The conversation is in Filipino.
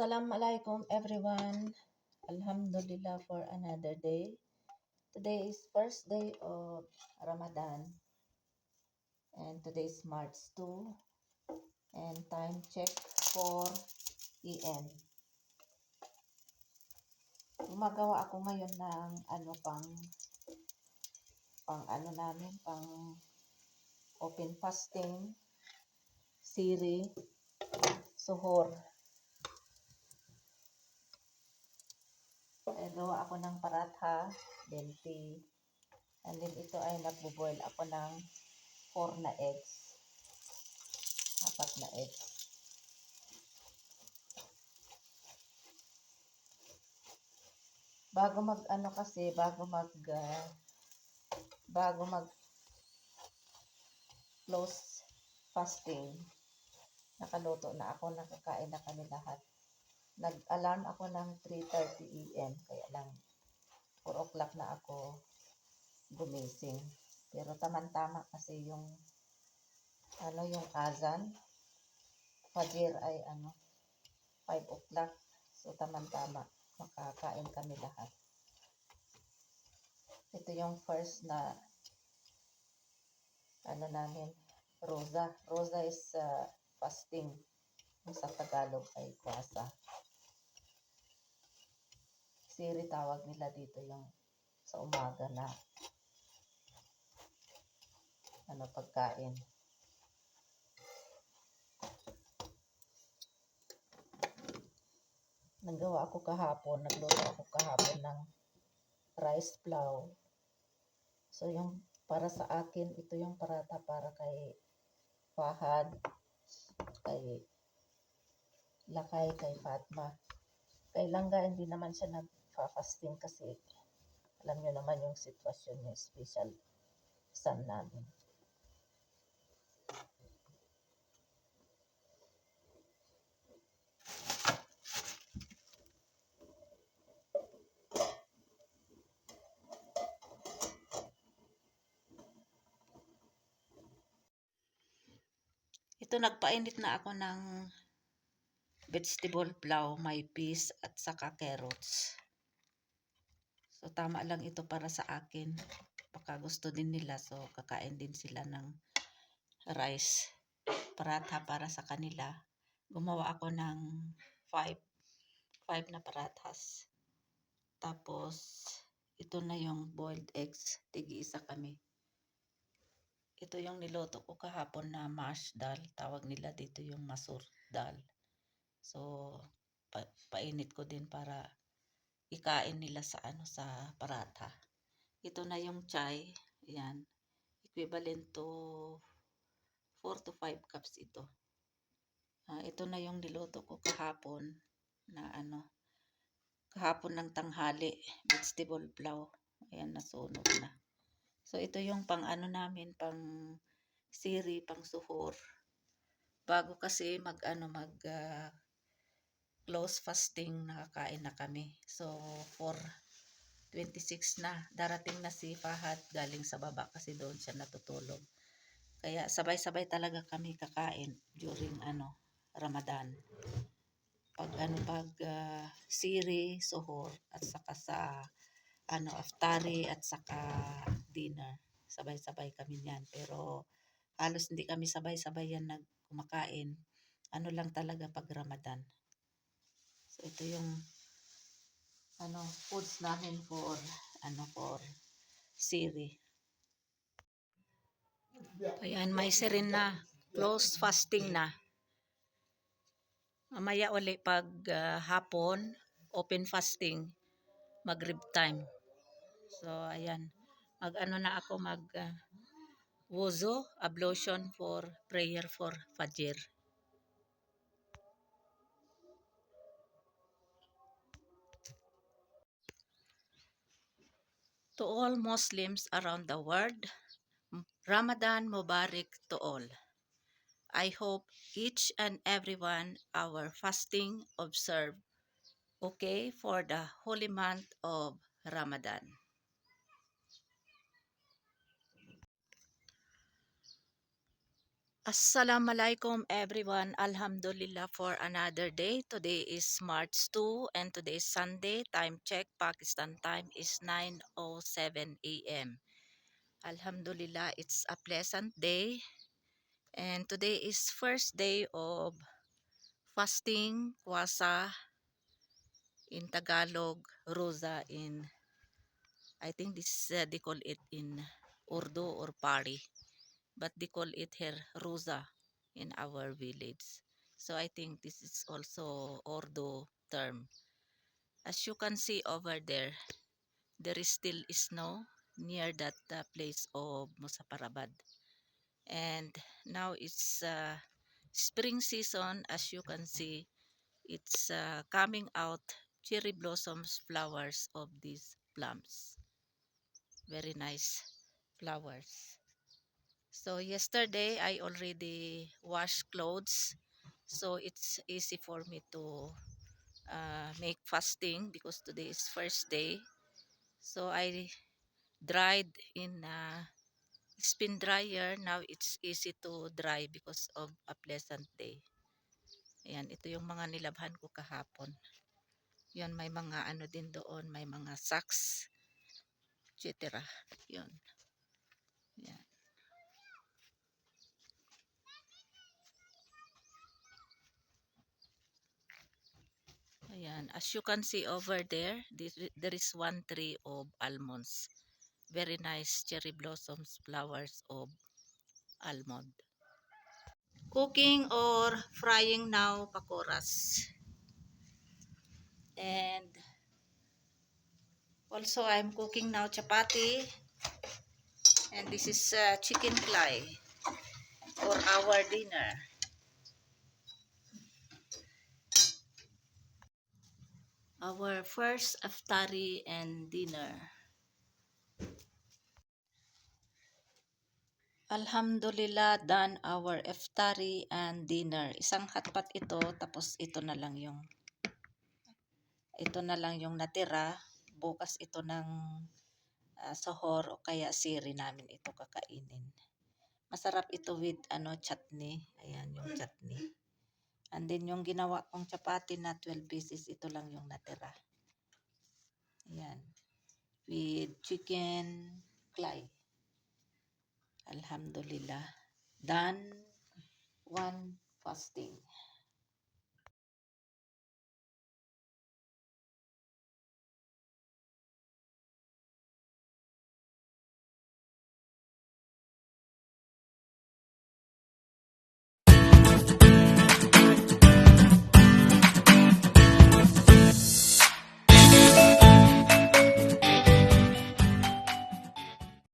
Assalamualaikum everyone. Alhamdulillah for another day. Today is first day of Ramadan and today is March 2 and time check 4 AM. Gumagawa ako ngayon ng pang open fasting, siri, suhor. Gawa ako ng paratha, benti. And then ito ay nagbo-boil ako ng 4 na eggs. 4 na eggs. Bago mag close fasting, nakaluto na ako, nakakain na kami lahat. Nag-alarm ako ng 3:30 AM, kaya lang 4 o'clock na ako gumising. Pero tamang-tama kasi yung azan, fajr ay 5 o'clock. So tamang-tama, makakain kami lahat. Ito yung first na namin, roza. Roza is fasting. Sa Tagalog ay kwasa. Siri tawag nila dito yung sa umaga na pagkain. Nagluto ako kahapon ng rice flour. So yung para sa akin, ito yung paratha para kay Fahad, kay Lakay, kay Fatma. Kay Langga, hindi naman siya nag-fasting kasi alam nyo naman yung sitwasyon niya, special son namin. Ito, nagpainit na ako ng vegetable pulaw, may peas at saka carrots. So tama lang ito para sa akin. Baka gusto din nila, so kakain din sila ng rice paratha para sa kanila. Gumawa ako ng 5 na parathas. Tapos ito na yung boiled eggs, tig-isa kami. Ito yung niluto ko kahapon na mash dal, tawag nila dito yung masur dal. So painit ko din para ikain nila sa sa paratha. Ito na yung chai, yan. Equivalent to 4 to 5 cups ito. Ito na yung niluto ko kahapon na kahapon ng tanghali, vegetable pulaw. Ayan, nasunog na. So ito yung pang namin, pang siri, pang suhor. Bago kasi close fasting, nakakain na kami. So 4:26 na, darating na si Fahad galing sa baba kasi doon siya natutulog. Kaya sabay-sabay talaga kami kakain during Ramadan. Pag siri, suhor at saka sa aftari at saka dinner. Sabay-sabay kami niyan. Pero halos hindi kami sabay-sabay yan kumakain. Lang talaga pag Ramadan. So ito yung foods namin for siri. Ayan, may sirin na. Close fasting na. Mamaya uli pag hapon, open fasting, maghrib time. So ayan, na ako wuzu, ablution for prayer for Fajr. To all Muslims around the world, Ramadan Mubarak to all. I hope each and everyone our fasting observe okay for the holy month of Ramadan. Assalamualaikum everyone. Alhamdulillah for another day. Today is March 2 and today is Sunday. Time check Pakistan time is 9:07 a.m. Alhamdulillah, it's a pleasant day and today is first day of fasting, wasa in Tagalog, roza in I think this they call it in Urdu or Pari, but they call it here roza in our village. So I think this is also Urdu term. As you can see over there is still snow near that place of Musaparabad. And now it's spring season. As you can see, it's coming out cherry blossoms flowers of these plums. Very nice flowers. So yesterday I already washed clothes, so it's easy for me to make fasting because today is first day. So I dried in spin dryer. Now it's easy to dry because of a pleasant day. Ayan, ito yung mga nilabhan ko kahapon. Yan, may mga ano din doon, may mga socks, etc. Yun. Yan. Ayan, as you can see over there, there is one tree of almonds. Very nice cherry blossoms, flowers of almond. Cooking or frying now pakoras. And also I'm cooking now chapati. And this is chicken clay for our dinner. Our first iftari and dinner. Alhamdulillah, done our iftari and dinner. Isang hotpot ito, tapos ito na lang yung natira. Bukas ito ng sahor o kaya siri namin ito kakainin. Masarap ito with chutney. Ayan yung chutney. And then yung ginawa kong chapati na 12 pieces, ito lang yung natira. Ayan. With chicken clay. Alhamdulillah. Done one fasting.